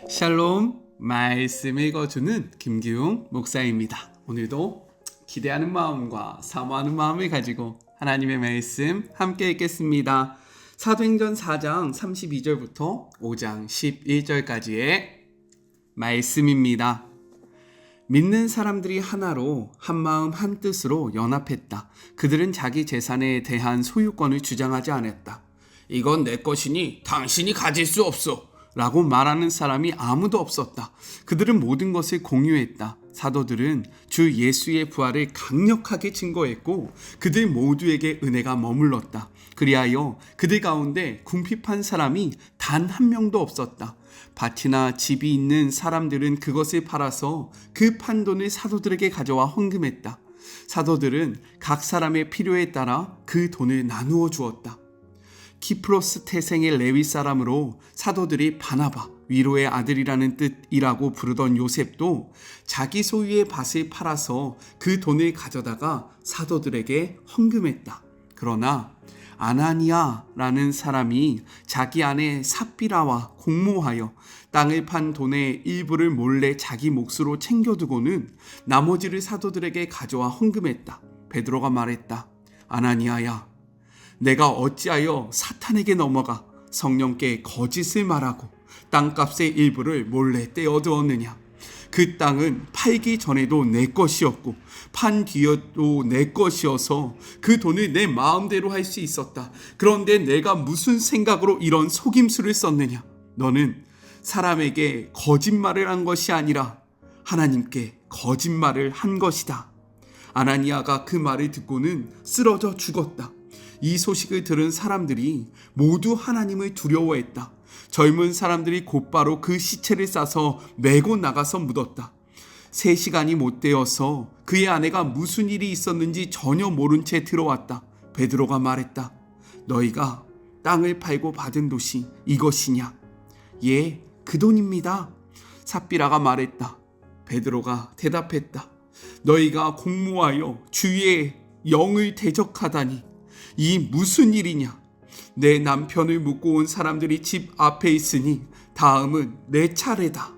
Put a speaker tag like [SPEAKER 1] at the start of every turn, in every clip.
[SPEAKER 1] 샬롬, 말씀 읽어주는 김기웅 목사입니다. 오늘도 기대하는 마음과 사모하는 마음을 가지고 하나님의 말씀 함께 읽겠습니다. 사도행전 4장 32절부터 5장 11절까지의 말씀입니다. 믿는 사람들이 하나로 한마음 한뜻으로 연합했다. 그들은 자기 재산에 대한 소유권을 주장하지 않았다. 이건 내 것이니 당신이 가질 수 없어 라고 말하는 사람이 아무도 없었다. 그들은 모든 것을 공유했다. 사도들은 주 예수의 부활을 강력하게 증거했고 그들 모두에게 은혜가 머물렀다. 그리하여 그들 가운데 궁핍한 사람이 단 한 명도 없었다. 밭이나 집이 있는 사람들은 그것을 팔아서 그 판돈을 사도들에게 가져와 헌금했다. 사도들은 각 사람의 필요에 따라 그 돈을 나누어 주었다. 키프로스 태생의 레위 사람으로 사도들이 바나바, 위로의 아들이라는 뜻이라고 부르던 요셉도 자기 소유의 밭을 팔아서 그 돈을 가져다가 사도들에게 헌금했다. 그러나 아나니아라는 사람이 자기 아내 삽비라와 공모하여 땅을 판 돈의 일부를 몰래 자기 몫으로 챙겨두고는 나머지를 사도들에게 가져와 헌금했다. 베드로가 말했다. 아나니아야, 내가 어찌하여 사탄에게 넘어가 성령께 거짓을 말하고 땅값의 일부를 몰래 떼어두었느냐. 그 땅은 팔기 전에도 내 것이었고 판 뒤에도 내 것이어서 그 돈을 내 마음대로 할 수 있었다. 그런데 내가 무슨 생각으로 이런 속임수를 썼느냐. 너는 사람에게 거짓말을 한 것이 아니라 하나님께 거짓말을 한 것이다. 아나니아가 그 말을 듣고는 쓰러져 죽었다. 이 소식을 들은 사람들이 모두 하나님을 두려워했다. 젊은 사람들이 곧바로 그 시체를 싸서 메고 나가서 묻었다. 3시간이 못 되어서 그의 아내가 무슨 일이 있었는지 전혀 모른 채 들어왔다. 베드로가 말했다. 너희가 땅을 팔고 받은 도시 이것이냐? 예, 그 돈입니다. 삽비라가 말했다. 베드로가 대답했다. 너희가 공모하여 주의 영을 대적하다니 이 무슨 일이냐? 내 남편을 묻고 온 사람들이 집 앞에 있으니 다음은 내 차례다.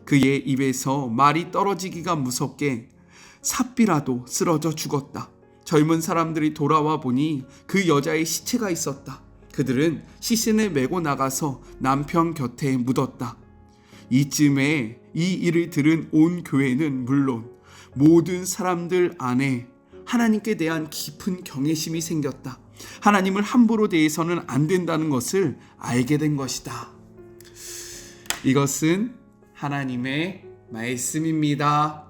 [SPEAKER 1] 그의 입에서 말이 떨어지기가 무섭게 삽비라도 쓰러져 죽었다. 젊은 사람들이 돌아와 보니 그 여자의 시체가 있었다. 그들은 시신을 메고 나가서 남편 곁에 묻었다. 이쯤에 이 일을 들은 온 교회는 물론 모든 사람들 안에 하나님께 대한 깊은 경외심이 생겼다. 하나님을 함부로 대해서는 안 된다는 것을 알게 된 것이다. 이것은 하나님의 말씀입니다.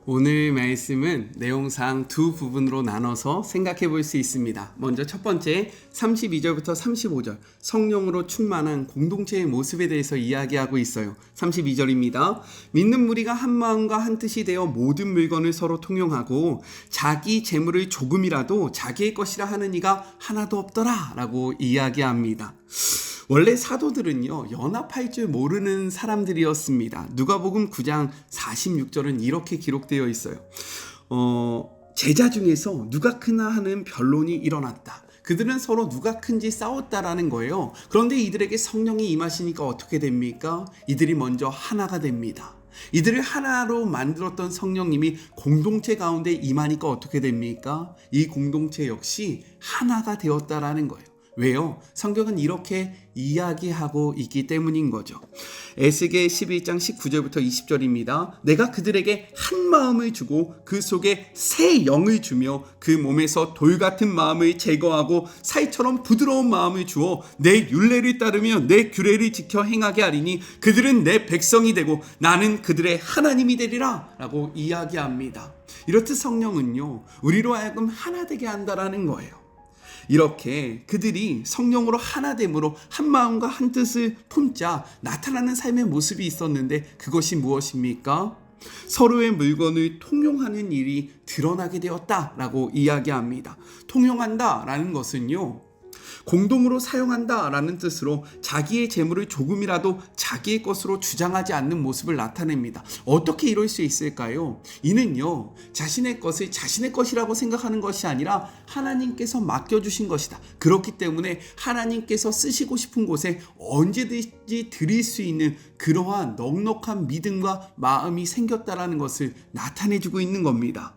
[SPEAKER 1] 오늘 말씀은 내용상 두 부분으로 나눠서 생각해 볼 수 있습니다. 먼저 첫 번째 32절부터 35절 성령으로 충만한 공동체의 모습에 대해서 이야기하고 있어요. 32절입니다. 믿는 무리가 한 마음과 한 뜻이 되어 모든 물건을 서로 통용하고 자기 재물을 조금이라도 자기의 것이라 하는 이가 하나도 없더라 라고 이야기합니다. 원래 사도들은요, 연합할 줄 모르는 사람들이었습니다. 누가복음 9장 46절은 이렇게 기록되어 있어요. 제자 중에서 누가 크나 하는 변론이 일어났다. 그들은 서로 누가 큰지 싸웠다라는 거예요. 그런데 이들에게 성령이 임하시니까 어떻게 됩니까? 이들이 먼저 하나가 됩니다. 이들을 하나로 만들었던 성령님이 공동체 가운데 임하니까 어떻게 됩니까? 이 공동체 역시 하나가 되었다라는 거예요. 왜요? 성경은 이렇게 이야기하고 있기 때문인 거죠. 에스겔 11장 19절부터 20절입니다. 내가 그들에게 한 마음을 주고 그 속에 새 영을 주며 그 몸에서 돌 같은 마음을 제거하고 살처럼 부드러운 마음을 주어 내 율례를 따르며 내 규례를 지켜 행하게 하리니 그들은 내 백성이 되고 나는 그들의 하나님이 되리라 라고 이야기합니다. 이렇듯 성령은요, 우리로 하여금 하나 되게 한다라는 거예요. 이렇게 그들이 성령으로 하나됨으로 한 마음과 한 뜻을 품자 나타나는 삶의 모습이 있었는데 그것이 무엇입니까? 서로의 물건을 통용하는 일이 드러나게 되었다라고 이야기합니다. 통용한다라는 것은요, 공동으로 사용한다라는 뜻으로 자기의 재물을 조금이라도 자기의 것으로 주장하지 않는 모습을 나타냅니다. 어떻게 이럴 수 있을까요? 이는요, 자신의 것을 자신의 것이라고 생각하는 것이 아니라 하나님께서 맡겨주신 것이다. 그렇기 때문에 하나님께서 쓰시고 싶은 곳에 언제든지 드릴 수 있는 그러한 넉넉한 믿음과 마음이 생겼다라는 것을 나타내주고 있는 겁니다.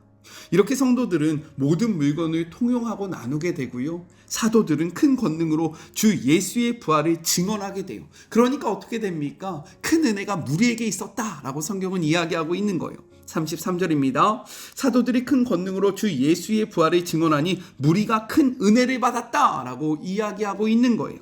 [SPEAKER 1] 이렇게 성도들은 모든 물건을 통용하고 나누게 되고요. 사도들은 큰 권능으로 주 예수의 부활을 증언하게 돼요. 그러니까 어떻게 됩니까? 큰 은혜가 무리에게 있었다라고 성경은 이야기하고 있는 거예요. 33절입니다. 사도들이 큰 권능으로 주 예수의 부활을 증언하니 무리가 큰 은혜를 받았다라고 이야기하고 있는 거예요.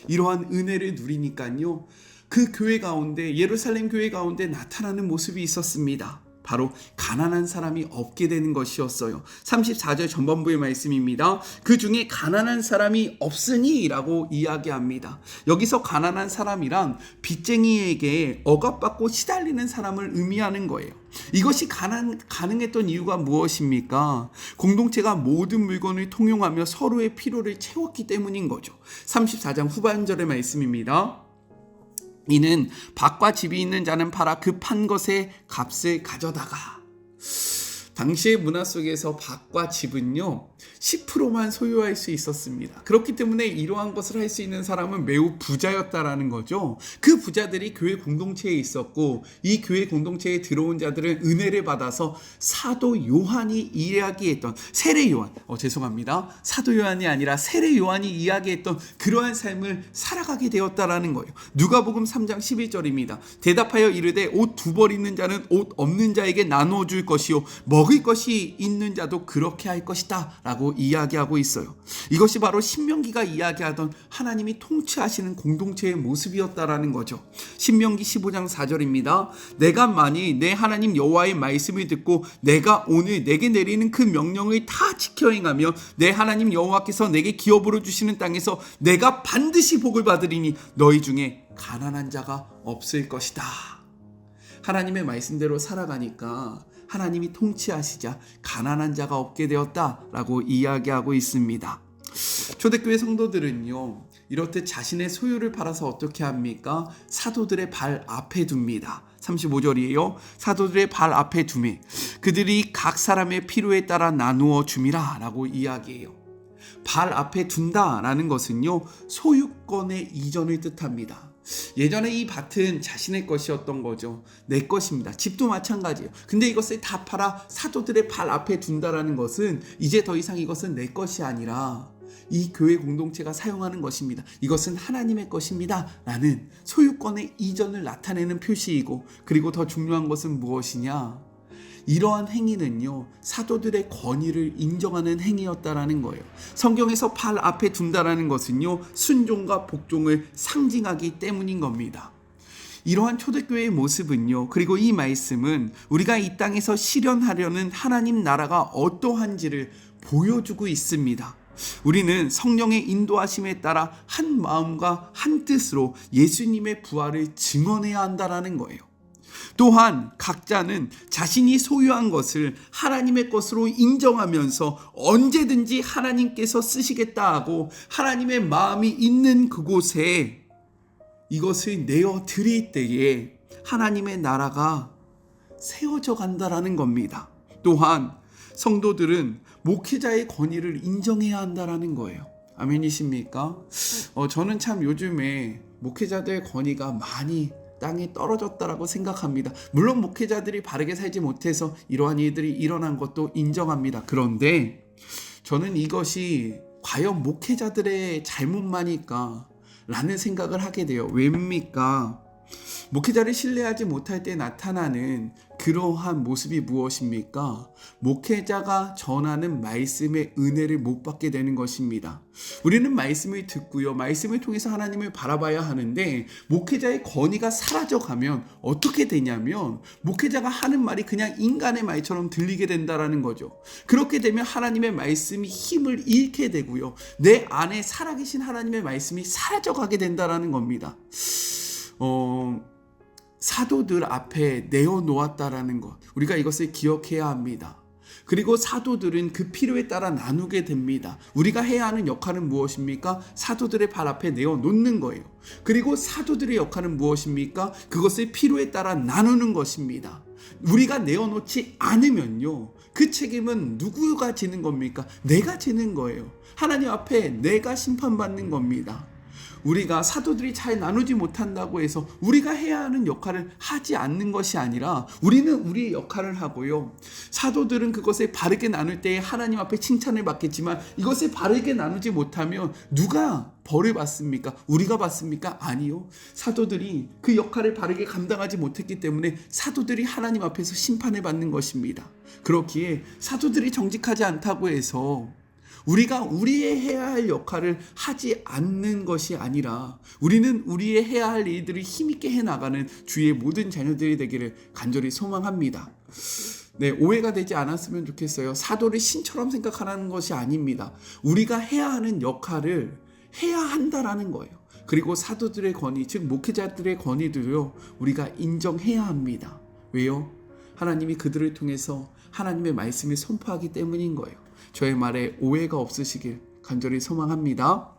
[SPEAKER 1] 이러한 은혜를 누리니까요, 그 교회 가운데, 예루살렘 교회 가운데 나타나는 모습이 있었습니다. 바로 가난한 사람이 없게 되는 것이었어요. 34절 전반부의 말씀입니다. 그 중에 가난한 사람이 없으니 라고 이야기합니다. 여기서 가난한 사람이란 빚쟁이에게 억압받고 시달리는 사람을 의미하는 거예요. 이것이 가능했던 이유가 무엇입니까? 공동체가 모든 물건을 통용하며 서로의 필요를 채웠기 때문인 거죠. 34장 후반절의 말씀입니다. 이는 밭과 집이 있는 자는 팔아 그 판 것의 값을 가져다가. 당시의 문화 속에서 밭과 집은요 10%만 소유할 수 있었습니다. 그렇기 때문에 이러한 것을 할 수 있는 사람은 매우 부자였다라는 거죠. 그 부자들이 교회 공동체에 있었고, 이 교회 공동체에 들어온 자들은 은혜를 받아서 사도 요한이 이야기했던 세례 요한, 사도 요한이 아니라 세례 요한이 이야기했던 그러한 삶을 살아가게 되었다라는 거예요. 누가복음 3장 11절입니다. 대답하여 이르되 옷 두 벌 있는 자는 옷 없는 자에게 나누어 줄 것이요 먹을 것이 있는 자도 그렇게 할 것이다 라고 이야기하고 있어요. 이것이 바로 신명기가 이야기하던 하나님이 통치하시는 공동체의 모습이었다라는 거죠. 신명기 15장 4절입니다. 내가 만일 내 하나님 여호와의 말씀을 듣고 내가 오늘 내게 내리는 그 명령을 다 지켜 행하며 내 하나님 여호와께서 내게 기업으로 주시는 땅에서 내가 반드시 복을 받으리니 너희 중에 가난한 자가 없을 것이다. 하나님의 말씀대로 살아가니까 하나님이 통치하시자 가난한 자가 없게 되었다라고 이야기하고 있습니다. 초대교회 성도들은요, 이렇듯 자신의 소유를 팔아서 어떻게 합니까? 사도들의 발 앞에 둡니다. 35절이에요. 사도들의 발 앞에 두매 그들이 각 사람의 필요에 따라 나누어 줌이라 라고 이야기해요. 발 앞에 둔다라는 것은요, 소유권의 이전을 뜻합니다. 예전에 이 밭은 자신의 것이었던 거죠. 내 것입니다. 집도 마찬가지예요. 근데 이것을 다 팔아 사도들의 발 앞에 둔다라는 것은 이제 더 이상 이것은 내 것이 아니라 이 교회 공동체가 사용하는 것입니다. 이것은 하나님의 것입니다 라는 소유권의 이전을 나타내는 표시이고, 그리고 더 중요한 것은 무엇이냐? 이러한 행위는요, 사도들의 권위를 인정하는 행위였다라는 거예요. 성경에서 발 앞에 둔다라는 것은요, 순종과 복종을 상징하기 때문인 겁니다. 이러한 초대교회의 모습은요, 그리고 이 말씀은 우리가 이 땅에서 실현하려는 하나님 나라가 어떠한지를 보여주고 있습니다. 우리는 성령의 인도하심에 따라 한 마음과 한 뜻으로 예수님의 부활을 증언해야 한다라는 거예요. 또한 각자는 자신이 소유한 것을 하나님의 것으로 인정하면서 언제든지 하나님께서 쓰시겠다 하고 하나님의 마음이 있는 그곳에 이것을 내어 드릴 때에 하나님의 나라가 세워져 간다라는 겁니다. 또한 성도들은 목회자의 권위를 인정해야 한다라는 거예요. 아멘이십니까? 저는 참 요즘에 목회자들의 권위가 많이 땅에 떨어졌다라고 생각합니다. 물론 목회자들이 바르게 살지 못해서 이러한 일들이 일어난 것도 인정합니다. 그런데 저는 이것이 과연 목회자들의 잘못만일까 라는 생각을 하게 돼요. 왜입니까? 목회자를 신뢰하지 못할 때 나타나는 그러한 모습이 무엇입니까? 목회자가 전하는 말씀의 은혜를 못 받게 되는 것입니다. 우리는 말씀을 듣고요, 말씀을 통해서 하나님을 바라봐야 하는데 목회자의 권위가 사라져가면 어떻게 되냐면 목회자가 하는 말이 그냥 인간의 말처럼 들리게 된다라는 거죠. 그렇게 되면 하나님의 말씀이 힘을 잃게 되고요, 내 안에 살아계신 하나님의 말씀이 사라져가게 된다라는 겁니다. 사도들 앞에 내어놓았다라는 것, 우리가 이것을 기억해야 합니다. 그리고 사도들은 그 필요에 따라 나누게 됩니다. 우리가 해야 하는 역할은 무엇입니까? 사도들의 발 앞에 내어놓는 거예요. 그리고 사도들의 역할은 무엇입니까? 그것을 필요에 따라 나누는 것입니다. 우리가 내어놓지 않으면요, 그 책임은 누구가 지는 겁니까? 내가 지는 거예요. 하나님 앞에 내가 심판받는 겁니다. 우리가 사도들이 잘 나누지 못한다고 해서 우리가 해야 하는 역할을 하지 않는 것이 아니라 우리는 우리의 역할을 하고요, 사도들은 그것을 바르게 나눌 때에 하나님 앞에 칭찬을 받겠지만 이것을 바르게 나누지 못하면 누가 벌을 받습니까? 우리가 받습니까? 아니요. 사도들이 그 역할을 바르게 감당하지 못했기 때문에 사도들이 하나님 앞에서 심판을 받는 것입니다. 그렇기에 사도들이 정직하지 않다고 해서 우리가 우리의 해야 할 역할을 하지 않는 것이 아니라 우리는 우리의 해야 할 일들을 힘있게 해나가는 주의 모든 자녀들이 되기를 간절히 소망합니다. 네, 오해가 되지 않았으면 좋겠어요. 사도를 신처럼 생각하라는 것이 아닙니다. 우리가 해야 하는 역할을 해야 한다라는 거예요. 그리고 사도들의 권위, 즉 목회자들의 권위도요, 우리가 인정해야 합니다. 왜요? 하나님이 그들을 통해서 하나님의 말씀을 선포하기 때문인 거예요. 저의 말에 오해가 없으시길 간절히 소망합니다.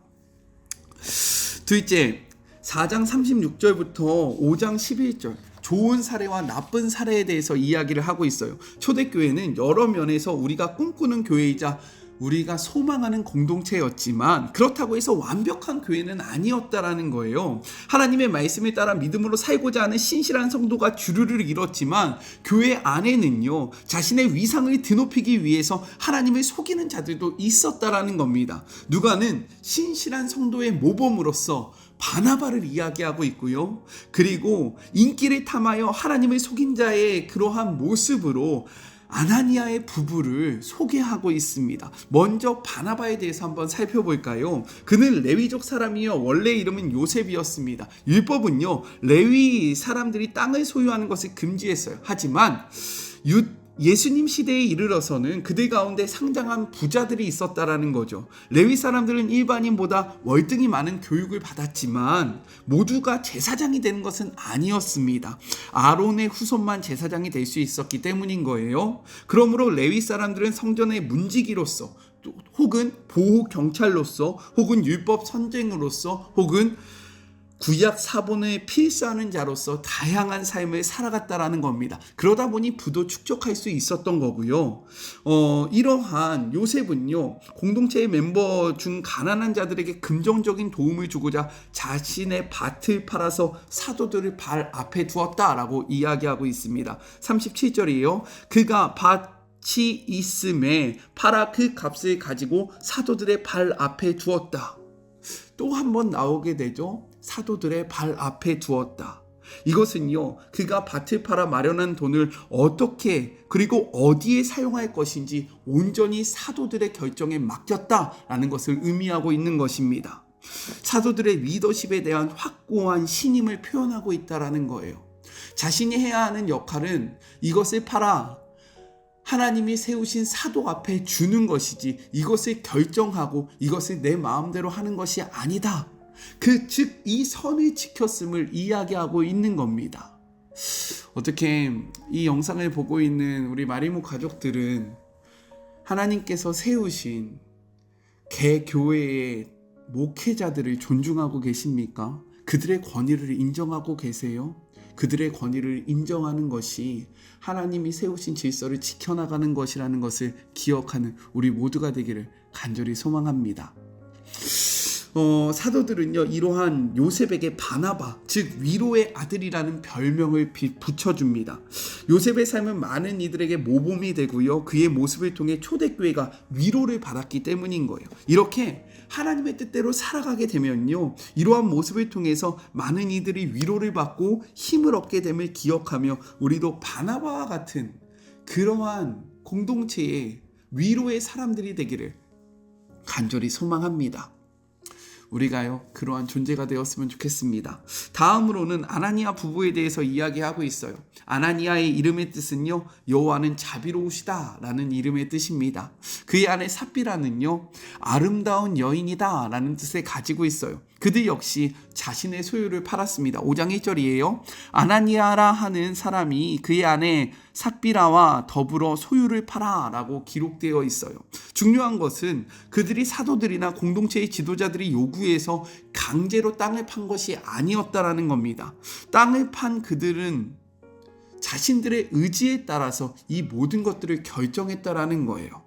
[SPEAKER 1] 둘째, 4장 36절부터 5장 11절 좋은 사례와 나쁜 사례에 대해서 이야기를 하고 있어요. 초대교회는 여러 면에서 우리가 꿈꾸는 교회이자 우리가 소망하는 공동체였지만 그렇다고 해서 완벽한 교회는 아니었다라는 거예요. 하나님의 말씀에 따라 믿음으로 살고자 하는 신실한 성도가 주류를 이뤘지만 교회 안에는요, 자신의 위상을 드높이기 위해서 하나님을 속이는 자들도 있었다라는 겁니다. 누가는 신실한 성도의 모범으로서 바나바를 이야기하고 있고요, 그리고 인기를 탐하여 하나님을 속인 자의 그러한 모습으로 아나니아의 부부를 소개하고 있습니다. 먼저 바나바에 대해서 한번 살펴볼까요? 그는 레위족 사람이요, 원래 이름은 요셉이었습니다. 율법은요, 레위 사람들이 땅을 소유하는 것을 금지했어요. 하지만 예수님 시대에 이르러서는 그들 가운데 상당한 부자들이 있었다라는 거죠. 레위 사람들은 일반인보다 월등히 많은 교육을 받았지만 모두가 제사장이 되는 것은 아니었습니다. 아론의 후손만 제사장이 될 수 있었기 때문인 거예요. 그러므로 레위 사람들은 성전의 문지기로서, 혹은 보호 경찰로서, 혹은 율법 선생으로서, 혹은 구약 사본을 필사하는 자로서 다양한 삶을 살아갔다라는 겁니다. 그러다 보니 부도 축적할 수 있었던 거고요. 이러한 요셉은요, 공동체의 멤버 중 가난한 자들에게 금전적인 도움을 주고자 자신의 밭을 팔아서 사도들을 발 앞에 두었다라고 이야기하고 있습니다. 37절이에요. 그가 밭이 있음에 팔아 그 값을 가지고 사도들의 발 앞에 두었다. 또 한 번 나오게 되죠. 사도들의 발 앞에 두었다. 이것은요, 그가 밭을 팔아 마련한 돈을 어떻게 그리고 어디에 사용할 것인지 온전히 사도들의 결정에 맡겼다라는 것을 의미하고 있는 것입니다. 사도들의 리더십에 대한 확고한 신임을 표현하고 있다라는 거예요. 자신이 해야 하는 역할은 이것을 팔아 하나님이 세우신 사도 앞에 주는 것이지 이것을 결정하고 이것을 내 마음대로 하는 것이 아니다. 즉 이 선을 지켰음을 이야기하고 있는 겁니다. 어떻게 이 영상을 보고 있는 우리 마리모 가족들은 하나님께서 세우신 개교회의 목회자들을 존중하고 계십니까? 그들의 권위를 인정하고 계세요? 그들의 권위를 인정하는 것이 하나님이 세우신 질서를 지켜나가는 것이라는 것을 기억하는 우리 모두가 되기를 간절히 소망합니다. 사도들은요, 이러한 요셉에게 바나바, 즉 위로의 아들이라는 별명을 붙여줍니다. 요셉의 삶은 많은 이들에게 모범이 되고요, 그의 모습을 통해 초대교회가 위로를 받았기 때문인 거예요. 이렇게 하나님의 뜻대로 살아가게 되면요, 이러한 모습을 통해서 많은 이들이 위로를 받고 힘을 얻게 됨을 기억하며 우리도 바나바와 같은 그러한 공동체의 위로의 사람들이 되기를 간절히 소망합니다. 우리가요, 그러한 존재가 되었으면 좋겠습니다. 다음으로는 아나니아 부부에 대해서 이야기하고 있어요. 아나니아의 이름의 뜻은요, 여호와는 자비로우시다 라는 이름의 뜻입니다. 그의 아내 삽비라는요, 아름다운 여인이다 라는 뜻을 가지고 있어요. 그들 역시 자신의 소유를 팔았습니다. 5장 1절이에요. 아나니아라 하는 사람이 그의 아내 삽비라와 더불어 소유를 팔아라고 기록되어 있어요. 중요한 것은 그들이 사도들이나 공동체의 지도자들이 요구해서 강제로 땅을 판 것이 아니었다라는 겁니다. 땅을 판 그들은 자신들의 의지에 따라서 이 모든 것들을 결정했다라는 거예요.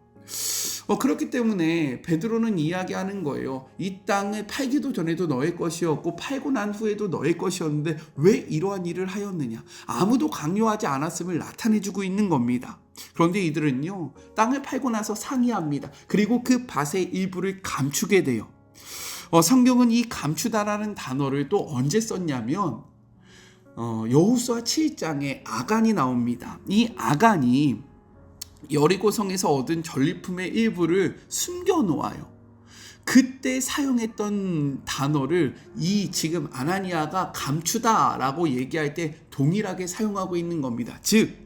[SPEAKER 1] 그렇기 때문에 베드로는 이야기하는 거예요. 이 땅을 팔기도 전에도 너의 것이었고 팔고 난 후에도 너의 것이었는데 왜 이러한 일을 하였느냐. 아무도 강요하지 않았음을 나타내주고 있는 겁니다. 그런데 이들은요, 땅을 팔고 나서 상의합니다. 그리고 그 밭의 일부를 감추게 돼요. 성경은 이 감추다라는 단어를 또 언제 썼냐면 여호수아 7장에 아간이 나옵니다. 이 아간이 여리고성에서 얻은 전리품의 일부를 숨겨놓아요. 그때 사용했던 단어를 이 지금 아나니아가 감추다라고 얘기할 때 동일하게 사용하고 있는 겁니다. 즉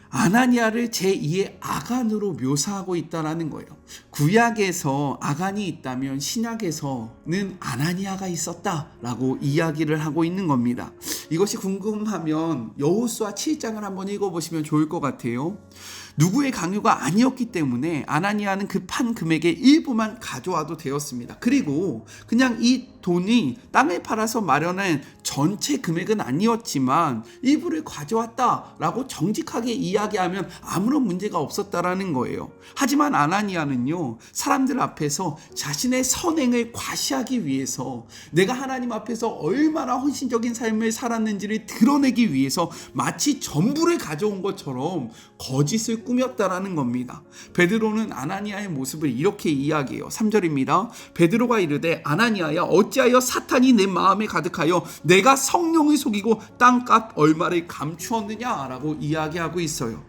[SPEAKER 1] 아나니아를 제2의 아간으로 묘사하고 있다는 거예요. 구약에서 아간이 있다면 신약에서는 아나니아가 있었다라고 이야기를 하고 있는 겁니다. 이것이 궁금하면 여호수아 7장을 한번 읽어보시면 좋을 것 같아요. 누구의 강요가 아니었기 때문에 아나니아는 그 판 금액의 일부만 가져와도 되었습니다. 그리고 그냥 이 돈이 땅을 팔아서 마련한 전체 금액은 아니었지만 일부를 가져왔다라고 정직하게 이야기하면 아무런 문제가 없었다라는 거예요. 하지만 아나니아는요, 사람들 앞에서 자신의 선행을 과시하기 위해서 내가 하나님 앞에서 얼마나 헌신적인 삶을 살았는지를 드러내기 위해서 마치 전부를 가져온 것처럼 거짓을 꾸몄다라는 겁니다. 베드로는 아나니아의 모습을 이렇게 이야기해요. 3절입니다. 베드로가 이르되 아나니아야 어찌하여 사탄이 내 마음에 가득하여 내가 성령을 속이고 땅값 얼마를 감추었느냐라고 이야기하고 있어요.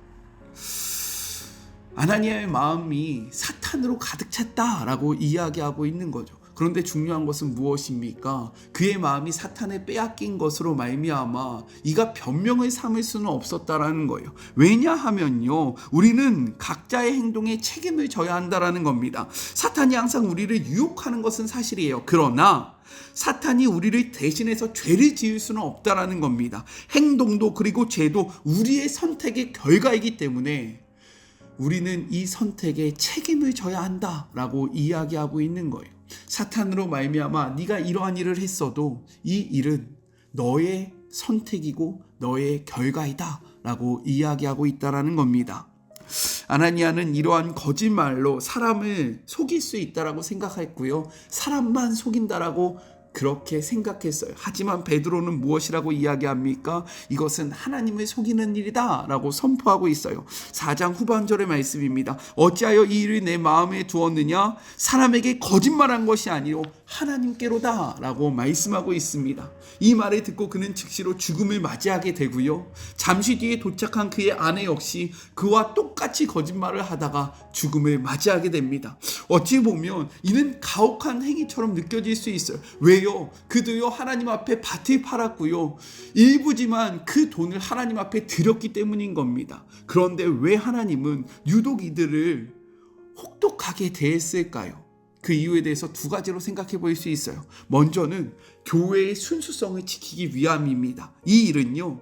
[SPEAKER 1] 아나니아의 마음이 사탄으로 가득 찼다라고 이야기하고 있는 거죠. 그런데 중요한 것은 무엇입니까? 그의 마음이 사탄에 빼앗긴 것으로 말미암아 이가 변명을 삼을 수는 없었다라는 거예요. 왜냐하면요, 우리는 각자의 행동에 책임을 져야 한다라는 겁니다. 사탄이 항상 우리를 유혹하는 것은 사실이에요. 그러나 사탄이 우리를 대신해서 죄를 지을 수는 없다라는 겁니다. 행동도 그리고 죄도 우리의 선택의 결과이기 때문에 우리는 이 선택에 책임을 져야 한다라고 이야기하고 있는 거예요. 사탄으로 말미암아 네가 이러한 일을 했어도 이 일은 너의 선택이고 너의 결과이다 라고 이야기하고 있다라는 겁니다. 아나니아는 이러한 거짓말로 사람을 속일 수 있다라고 생각했고요, 사람만 속인다라고 그렇게 생각했어요. 하지만 베드로는 무엇이라고 이야기합니까? 이것은 하나님을 속이는 일이다 라고 선포하고 있어요. 4장 후반절의 말씀입니다. 어찌하여 이 일을 내 마음에 두었느냐? 사람에게 거짓말한 것이 아니요 하나님께로다 라고 말씀하고 있습니다. 이 말을 듣고 그는 즉시로 죽음을 맞이하게 되고요, 잠시 뒤에 도착한 그의 아내 역시 그와 똑같이 거짓말을 하다가 죽음을 맞이하게 됩니다. 어찌 보면 이는 가혹한 행위처럼 느껴질 수 있어요. 왜요? 그도요 하나님 앞에 밭을 팔았고요, 일부지만 그 돈을 하나님 앞에 드렸기 때문인 겁니다. 그런데 왜 하나님은 유독 이들을 혹독하게 대했을까요? 그 이유에 대해서 두 가지로 생각해 볼 수 있어요. 먼저는 교회의 순수성을 지키기 위함입니다. 이 일은요,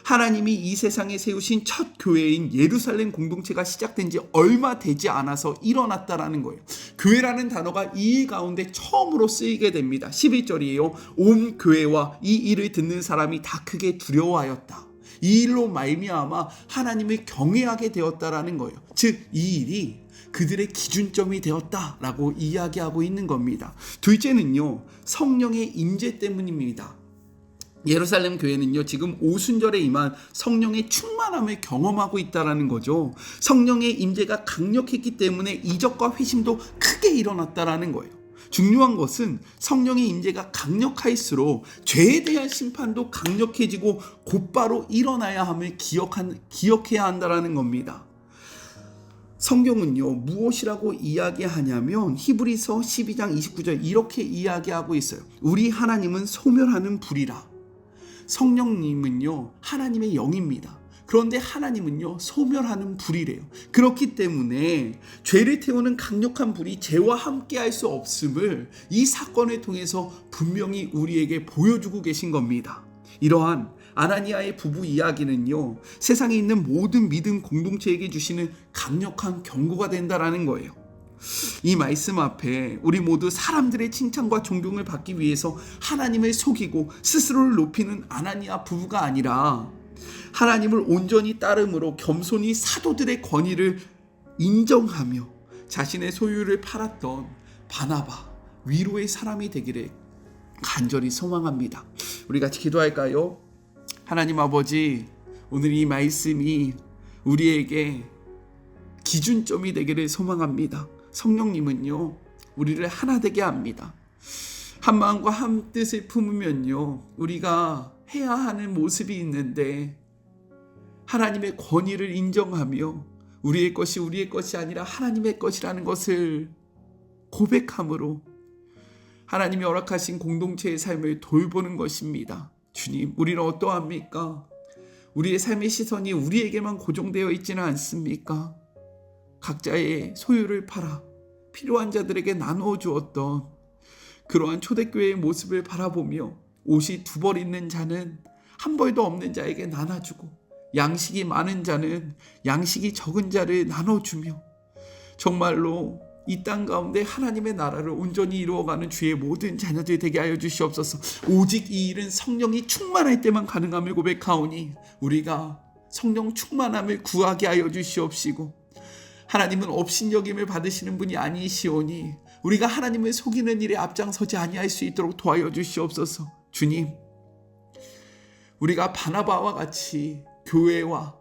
[SPEAKER 1] 하나님이 이 세상에 세우신 첫 교회인 예루살렘 공동체가 시작된 지 얼마 되지 않아서 일어났다라는 거예요. 교회라는 단어가 이 일 가운데 처음으로 쓰이게 됩니다. 11절이에요. 온 교회와 이 일을 듣는 사람이 다 크게 두려워하였다. 이 일로 말미암아 하나님을 경외하게 되었다라는 거예요. 즉 이 일이 그들의 기준점이 되었다라고 이야기하고 있는 겁니다. 둘째는요, 성령의 임재 때문입니다. 예루살렘 교회는요, 지금 오순절에 임한 성령의 충만함을 경험하고 있다라는 거죠. 성령의 임재가 강력했기 때문에 이적과 회심도 크게 일어났다라는 거예요. 중요한 것은 성령의 임재가 강력할수록 죄에 대한 심판도 강력해지고 곧바로 일어나야 함을 기억해야 한다라는 겁니다. 성경은요, 무엇이라고 이야기하냐면 히브리서 12장 29절 이렇게 이야기하고 있어요. 우리 하나님은 소멸하는 불이라. 성령님은요, 하나님의 영입니다. 그런데 하나님은요, 소멸하는 불이래요. 그렇기 때문에 죄를 태우는 강력한 불이 죄와 함께 할 수 없음을 이 사건을 통해서 분명히 우리에게 보여주고 계신 겁니다. 이러한 아나니아의 부부 이야기는요, 세상에 있는 모든 믿음 공동체에게 주시는 강력한 경고가 된다라는 거예요. 이 말씀 앞에 우리 모두 사람들의 칭찬과 존경을 받기 위해서 하나님을 속이고 스스로를 높이는 아나니아 부부가 아니라 하나님을 온전히 따름으로 겸손히 사도들의 권위를 인정하며 자신의 소유를 팔았던 바나바, 위로의 사람이 되기를 간절히 소망합니다. 우리 같이 기도할까요? 하나님 아버지, 오늘 이 말씀이 우리에게 기준점이 되기를 소망합니다. 성령님은요, 우리를 하나 되게 합니다. 한 마음과 한 뜻을 품으면요, 우리가 해야 하는 모습이 있는데 하나님의 권위를 인정하며 우리의 것이 아니라 하나님의 것이라는 것을 고백함으로 하나님이 허락하신 공동체의 삶을 돌보는 것입니다. 주님, 우리는 어떠합니까? 우리의 삶의 시선이 우리에게만 고정되어 있지는 않습니까? 각자의 소유를 팔아 필요한 자들에게 나누어 주었던 그러한 초대교회의 모습을 바라보며 옷이 2벌 있는 자는 1벌도 없는 자에게 나눠주고 양식이 많은 자는 양식이 적은 자를 나눠주며 정말로 이 땅 가운데 하나님의 나라를 온전히 이루어가는 주의 모든 자녀들 되게 하여 주시옵소서. 오직 이 일은 성령이 충만할 때만 가능함을 고백하오니 우리가 성령 충만함을 구하게 하여 주시옵시고, 하나님은 업신여김을 받으시는 분이 아니시오니 우리가 하나님을 속이는 일에 앞장서지 아니할 수 있도록 도와여 주시옵소서. 주님, 우리가 바나바와 같이 교회와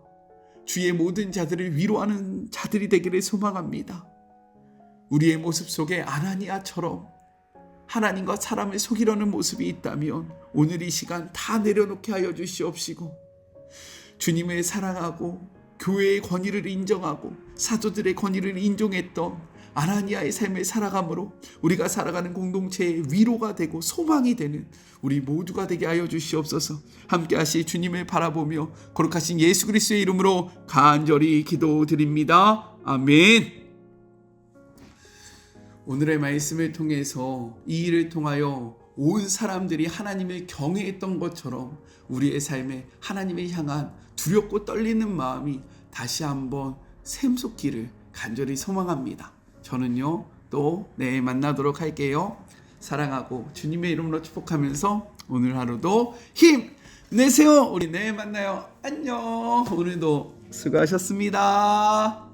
[SPEAKER 1] 주의 모든 자들을 위로하는 자들이 되기를 소망합니다. 우리의 모습 속에 아나니아처럼 하나님과 사람을 속이려는 모습이 있다면 오늘 이 시간 다 내려놓게 하여 주시옵시고, 주님을 사랑하고 교회의 권위를 인정하고 사도들의 권위를 인정했던 아나니아의 삶을 살아감으로 우리가 살아가는 공동체의 위로가 되고 소망이 되는 우리 모두가 되게 하여 주시옵소서. 함께 하실 주님을 바라보며 거룩하신 예수 그리스도의 이름으로 간절히 기도드립니다. 아멘. 오늘의 말씀을 통해서 이 일을 통하여 온 사람들이 하나님을 경외했던 것처럼 우리의 삶에 하나님을 향한 두렵고 떨리는 마음이 다시 한번 샘솟기를 간절히 소망합니다. 저는요, 또 내일 만나도록 할게요. 사랑하고 주님의 이름으로 축복하면서 오늘 하루도 힘내세요. 우리 내일 만나요. 안녕. 오늘도 수고하셨습니다.